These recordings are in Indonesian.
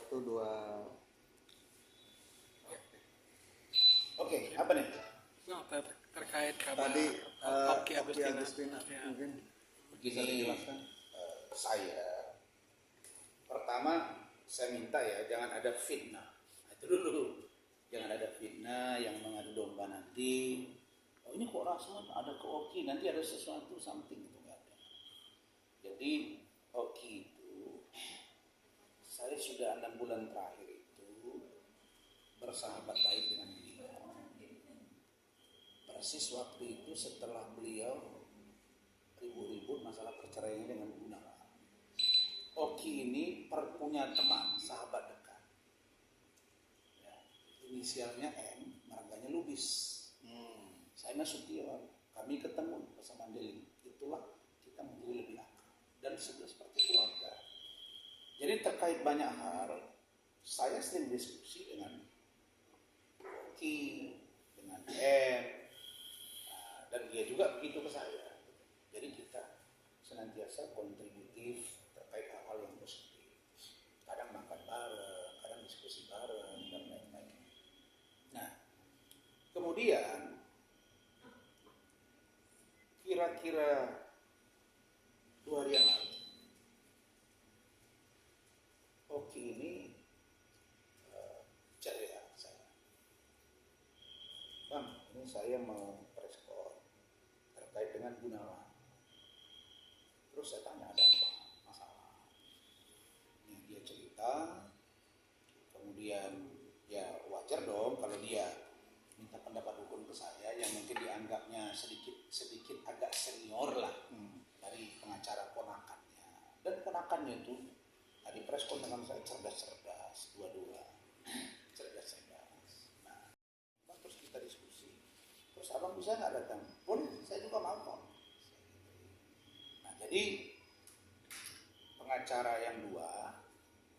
Satu, dua. Oke, apa nih? Terkait kabar Tadi Oki Oki Agustina. Agustina Ya. mungkin bisa Begini, dijelaskan. saya pertama saya minta ya jangan ada fitnah. Itu dulu, jangan ada fitnah yang mengadu domba nanti. Oh ini kok Rasman ada ke Oki, nanti ada sesuatu something itu nggak ada. Jadi Oki itu saya sudah 6 bulan terakhir itu bersahabat baik dengan beliau. Persis waktu itu setelah beliau ribut-ribut masalah perceraiannya dengan Gunawan. Oki ini punya teman, sahabat dekat. Ya, inisialnya M, marganya Lubis. Saya Nasution, kami ketemu bersama Deli. Itulah kita menjadi lebih akrab dan sudah seperti keluarga. Jadi terkait banyak hal, saya sering diskusi dengan Oki, dengan M, dan dia juga begitu ke saya. Jadi kita senantiasa kontributif terkait hal-hal yang positif. Kadang makan bareng, kadang diskusi bareng, dan lain-lain. Nah, kemudian kira-kira 2 hari yang lalu, Oki ini cari saya. Bang, ini saya mau preskon terkait dengan Gunawan. Terus saya tanya ada apa masalah. Ini dia cerita, kemudian ya wajar dong kalau dia minta pendapat hukum ke saya yang mungkin dianggapnya sedikit agak senior lah dari pengacara ponakannya. Dan ponakannya itu tadi preskon dengan saya cerdas-cerdas, dua-dua cerdas-cerdas. Nah, terus kita diskusi. Terus abang bisa nggak datang? Boleh, saya juga mau kok. Nah, jadi pengacara yang dua,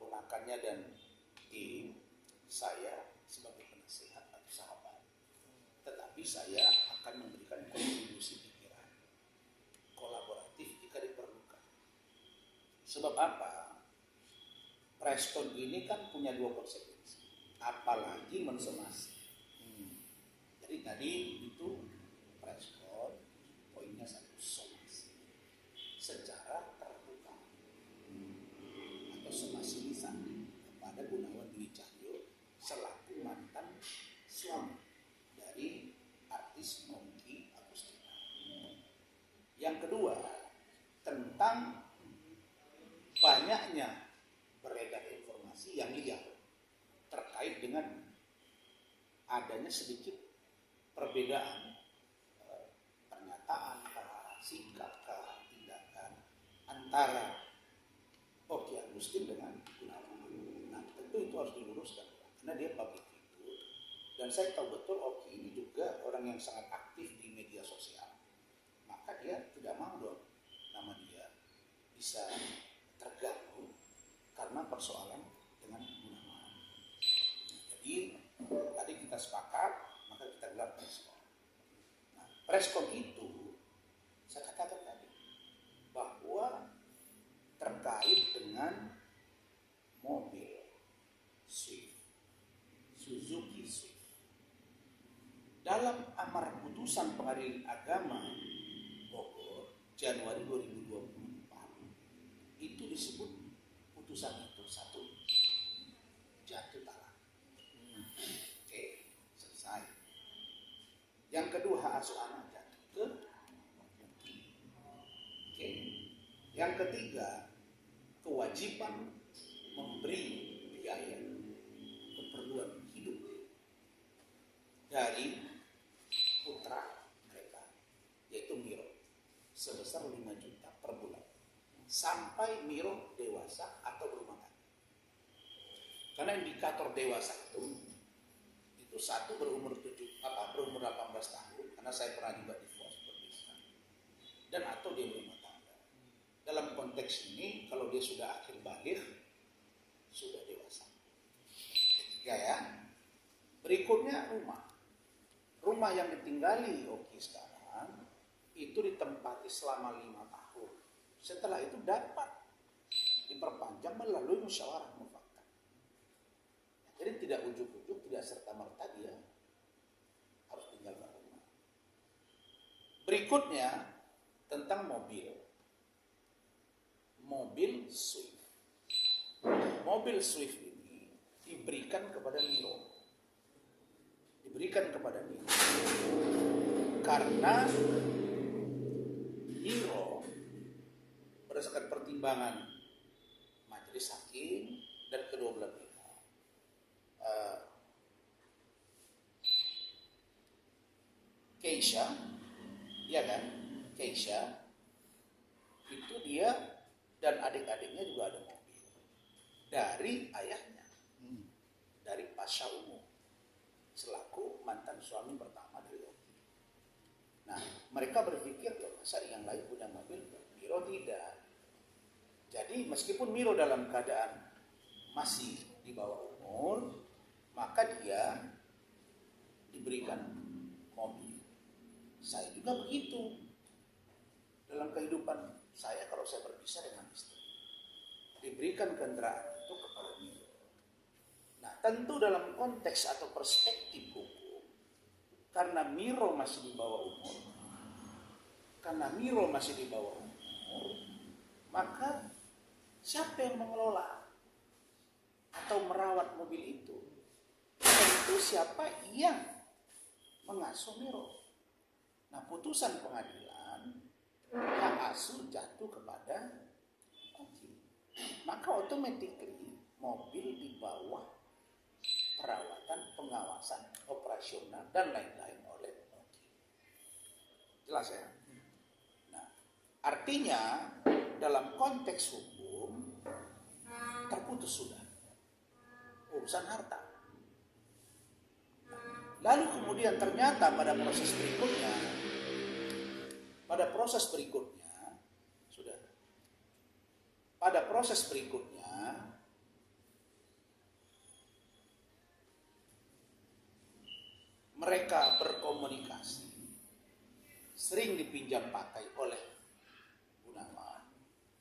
ponakannya dan tim, saya sebagai penasehat atau sahabat. Tetapi saya akan memberikan kontribusi pikiran kolaboratif jika diperlukan. Sebab apa? Preskon ini kan punya 2 konsekuensi. Apalagi mensomasi. Jadi tadi itu preskon, poinnya 1 somasi secara terbuka atau somasi lisan kepada Gunawan Dwi Cahyo selaku mantan suami dari artis Oki Agustina. Yang kedua, tentang banyaknya beredar informasi yang liar terkait dengan adanya sedikit perbedaan pernyataan, sikap, tindakan antara Oki Agustin dengan Gunawan. Nah, tentu itu harus diluruskan karena dia public figure dan saya tahu betul Oki ini juga orang yang sangat aktif di media sosial. Maka dia tidak mau dong nama dia bisa terganggu karena persoalan dengan Gunawan. Jadi tadi kita sepakat, maka kita gelar preskon. Nah, preskon itu saya katakan tadi bahwa terkait dengan mobil Swift, Suzuki Swift. Dalam amar putusan Pengadilan Agama Bogor Januari 2024 itu disebut putusan itu 1 jatuh talak. Oke, selesai. Yang kedua hak asuh anak jatuh ke Oki. Oke. Yang ketiga kewajiban memberi biaya keperluan hidup dari putra mereka yaitu Miro sebesar 5 juta per bulan sampai Miro dewasa atau berumah tangga. Karena indikator dewasa itu satu berumur 18 tahun karena saya pernah juga divorce berpisah dan atau dia berumah tangga. Dalam konteks ini kalau dia sudah akhir balik sudah dewasa. Ketiga ya. Berikutnya rumah yang ditinggali Oki sekarang itu ditempati selama 5 tahun. Setelah itu dapat diperpanjang melalui musyawarah mufakat. Jadi tidak ujuk-ujuk, tidak serta-merta dia harus tinggalkan rumah. Berikutnya tentang mobil. Mobil Swift. Mobil Swift ini diberikan kepada Miro. Diberikan kepada Miro. Karena Miro berdasarkan pertimbangan majelis hakim dan kedua belah pihak, Keisha, ya kan? Keisha itu dia dan adik-adiknya juga ada mobil dari ayahnya, dari Pasha Ungu selaku mantan suami pertama dari Oki. Nah, mereka berpikir masa yang lain punya mobil, Miro tidak. Jadi meskipun Miro dalam keadaan masih di bawah umur, maka dia diberikan mobil. Saya juga begitu. Dalam kehidupan saya, kalau saya berpisah dengan istri, diberikan kendaraan itu kepada Miro. Nah, tentu dalam konteks atau perspektif hukum, karena Miro masih di bawah umur, maka siapa yang mengelola atau merawat mobil itu? Tentu siapa yang mengasuh Miro. Nah, putusan pengadilan hak asuh jatuh kepada Oki. Maka automatically mobil di bawah perawatan, pengawasan, operasional dan lain-lain oleh Oki. Jelas ya? Nah, artinya dalam konteks hukum terputus sudah urusan harta. Lalu kemudian ternyata pada proses berikutnya mereka berkomunikasi, sering dipinjam pakai oleh Gunawan.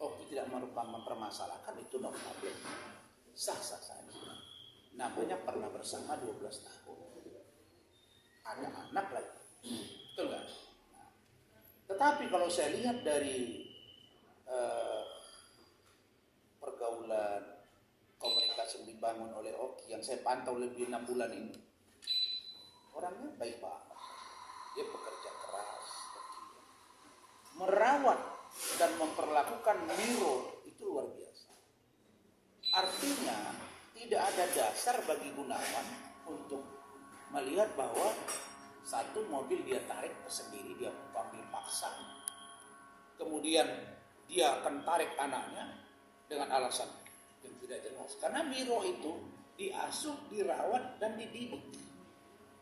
Oki tidak mempermasalahkan, itu no problem, sah-sah saja. Namanya pernah bersama 12 tahun. Ada anak lagi, betul nggak? Nah, tetapi kalau saya lihat dari pergaulan komunikasi yang dibangun oleh Oki yang saya pantau lebih 6 bulan ini, orangnya baik banget. Dia bekerja keras, merawat dan memperlakukan Miro itu luar biasa. Artinya tidak ada dasar bagi Gunawan untuk melihat bahwa satu mobil dia tarik sendiri, dia ambil paksa, kemudian dia akan tarik anaknya dengan alasan yang tidak jelas. Karena Miro itu diasuh, dirawat dan dididik.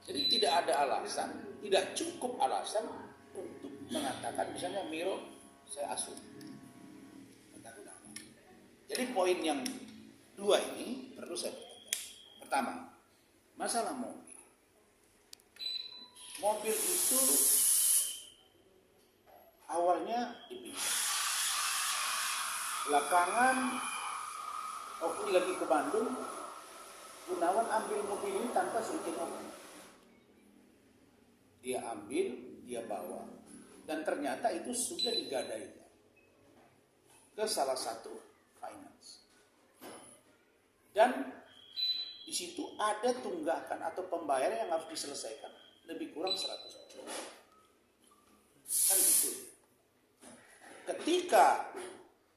Jadi tidak ada alasan, tidak cukup alasan untuk mengatakan misalnya Miro saya asuh. Jadi poin yang dua ini perlu saya katakan. Pertama, masalah mobil. Mobil itu awalnya dipisah. Belakangan Oki lagi ke Bandung, Gunawan ambil mobil ini tanpa seizin Oki. Dia ambil, dia bawa, dan ternyata itu sudah digadaikan ke salah satu finance. Dan di situ ada tunggakan atau pembayaran yang harus diselesaikan lebih kurang 100 juta. Kan gitu. Ketika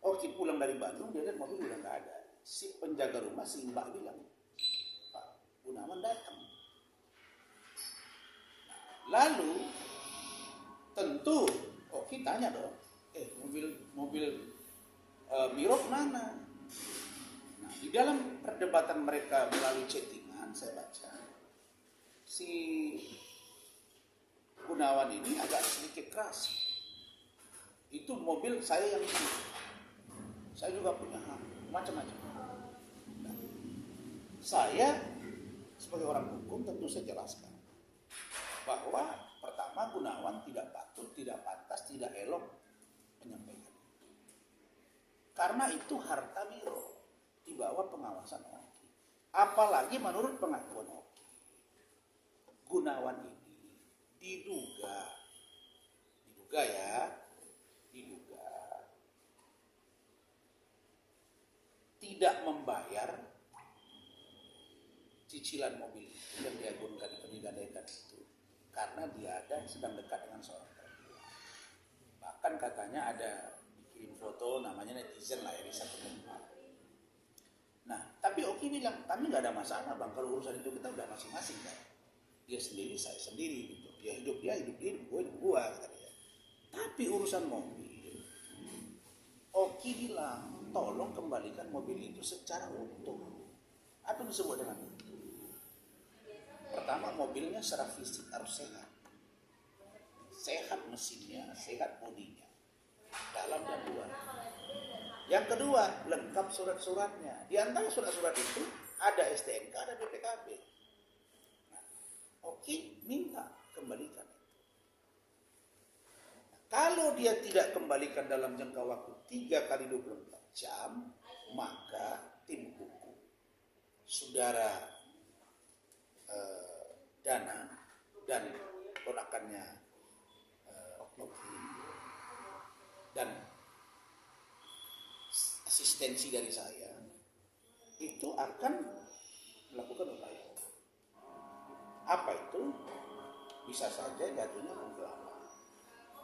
Oki pulang dari Bandung, dia lihat mobil udah nggak ada. Si penjaga rumah, si Mbak bilang, Pak Gunawan datang. Lalu tentu Oki tanya dong, mobil Miro mana? Nah, di dalam perdebatan mereka melalui chattingan, saya baca si Gunawan ini agak sedikit keras. Itu mobil saya yang ini. Saya juga punya hak, macam-macam. Nah, saya sebagai orang hukum tentu saya jelaskan bahwa pertama Gunawan tidak patut, tidak pantas, tidak elok menyampaikan. Karena itu harta Miro di bawah pengawasan Oki. Apalagi menurut pengakuan Oki, Gunawan ini diduga tidak membayar cicilan mobil yang diagunkan digadaikan itu karena dia sedang dekat dengan seorang perempuan. Bahkan katanya ada dikirim foto, namanya netizen lah ya di satu tempat. Nah, tapi Oki bilang, kami nggak ada masalah bang, kalau urusan itu kita udah masing-masing kan. Dia sendiri, saya sendiri gitu. Dia hidup, gue hidup gue kata dia. Tapi urusan mobil, Oki bilang, tolong kembalikan mobil itu secara utuh. Apa yang disebut dengan itu? Pertama, mobilnya secara fisik harus sehat. Sehat mesinnya, sehat bodinya, dalam dan luar. Yang kedua, lengkap surat-suratnya. Di antara surat-surat itu ada STNK, ada BPKB. Nah, Oki minta kembalikan. Kalau dia tidak kembalikan dalam jangka waktu 3 kali 24 jam, maka tim hukum saudara Dana dan ponakannya Oki dan asistensi dari saya itu akan melakukan upaya. Apa itu? Bisa saja jatuhnya penggelapan.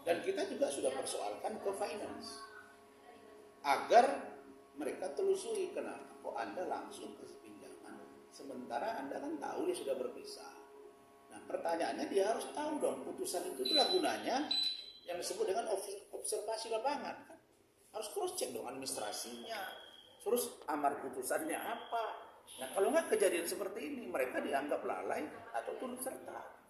Dan kita juga sudah persoalkan ke finance agar mereka telusuri kenapa kok Anda langsung ke pinjaman sementara Anda kan tahu dia sudah berpisah. Nah, pertanyaannya dia harus tahu dong putusan itulah gunanya yang disebut dengan observasi lapangan kan. Harus cross check dong administrasinya, terus amar putusannya apa. Nah, kalau nggak kejadian seperti ini, mereka dianggap lalai atau turut serta.